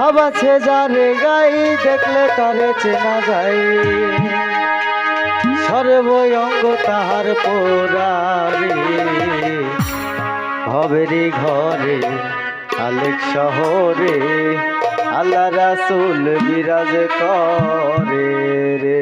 ভাব আছে যারে গাই দেখলে তারে চেনা যায় সর্বঙ্গ তাহার পোরারে ভবেরি ঘরে আলেক শহরে আল্লাহ রাসূল বিরাজ করে রে।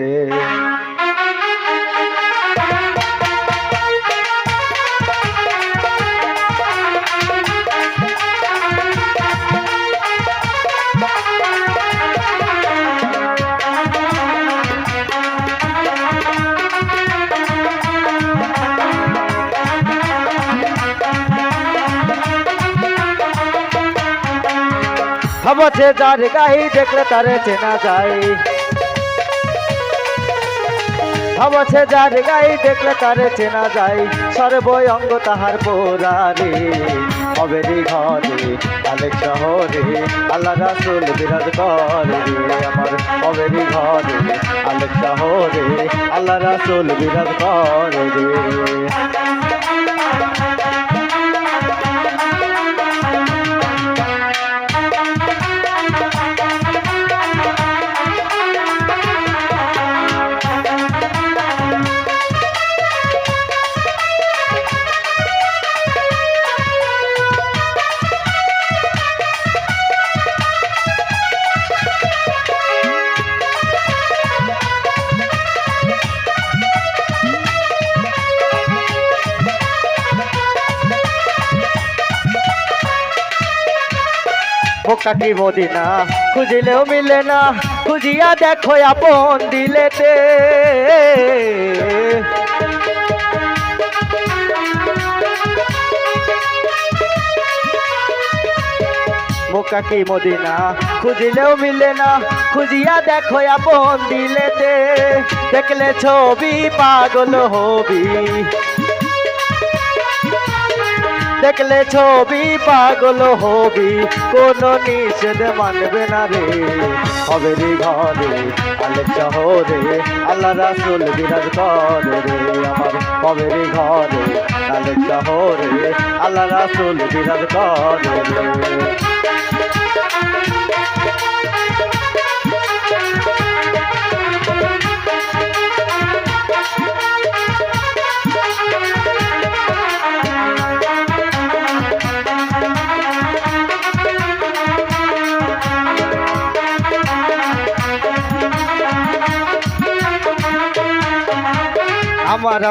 ভাব আছে যার গাই দেখলে তারে চেনা যায় ভাব আছে যার গাই দেখলে তারে চেনা যায় সর্বঙ্গ তাহার পোরারে ভবেরি ঘরে আলেক শহরে আল্লাহ রাসূল বিরাজ করে রে। আমার ভবেরি ঘরে আলেক শহরে আল্লাহ রাসূল বিরাজ করে রে। কাকি মদিনা খুঁজিলেও মিলে না খুঁজিয়া দেখো আপন দিলেতে কাকি মদিনা খুঁজিলেও মিলে না খুঁজিয়া দেখো আপন দিলেতে দেখলে ছবি পাগল হবি দেখলে ছবি পাগল হবি কোন নিষেধ মানবে না রে। ভবেরি ঘরে আলেক শহরে আল্লাহ রাসূল বিরাজ করে রে। আমার ভবেরি ঘরে আলেক শহরে আল্লাহ রাসূল বিরাজ করে রে।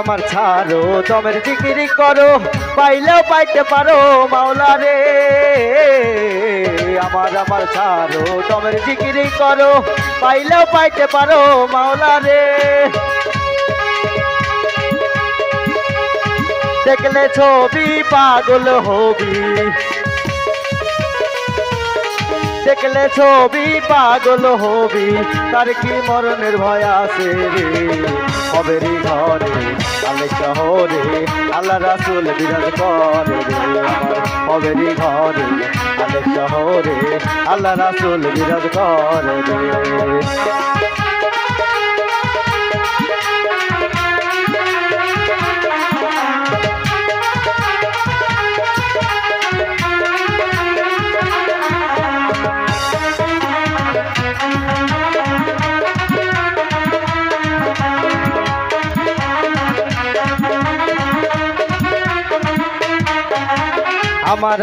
আমার ছাড়ো দমের জিকিরি করো পাইলেও পাইতে পারো মাওলা রে। আমার ছাড়ো দমের জিকিরি করো পাইলেও পাইতে পারো মাওলা রে। দেখলে ছবি পাগল হবি দেখলে ছবি পাগল হবি তার কি মরণের ভয় আছে রে। ভবেরি ঘরে আলেক শহরে আল্লাহ রাসূল বিরাজ করে রে। আমার ভবেরি ঘরে আলেক শহরে আল্লাহ রাসূল বিরাজ করে রে।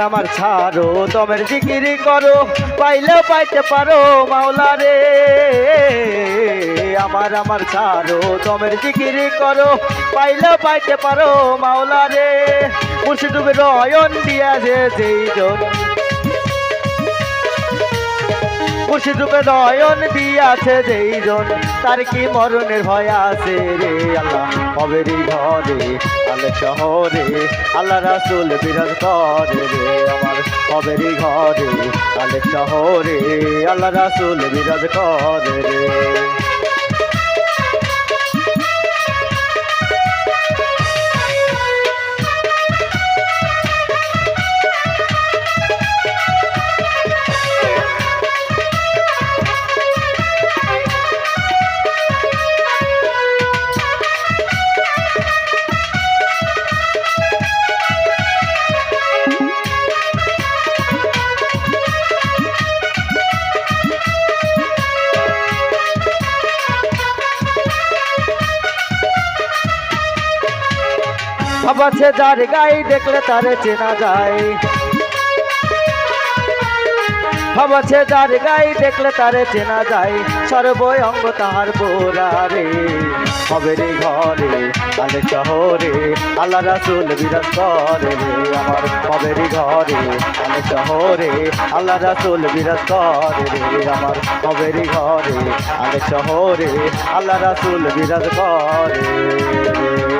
আমার ছাড়ো দমের জিকিরি করো পাইলেও পাইতে পারো মাওলা রে। আমার ছাড়ো দমের জিকিরি করো পাইলেও পাইতে পারো মাওলা রে। মুর্শিদ নয়ন দিয়াছে যেইজন মুর্শিদ নয়ন দিয়াছে যেইজন তার কি মরণের ভয় আছে রে। আল্লাহ ভবেরি ঘরে আলেক শহরে আল্লাহ রাসূল বিরাজ করে রে। আমার ভবেরি ঘরে আলেক শহরে আল্লাহ রাসূল বিরাজ করে রে। ভাবাছে যার গাই দেখলে তারে চেনা যায় ভাবাছে যার গাই দেখলে তারে চেনা যায় সর্বই অঙ্গ তাহার পোড়ারে হবে রে ঘরে আলে শহরে আল্লাহ রাসূল বিরাজ করে রে আমার হবে রে ঘরে আলে শহরে আল্লাহ রাসূল বিরাজ করে রে আমার হবে রে ঘরে আলে শহরে আল্লাহ রাসূল বিরাজ করে রে।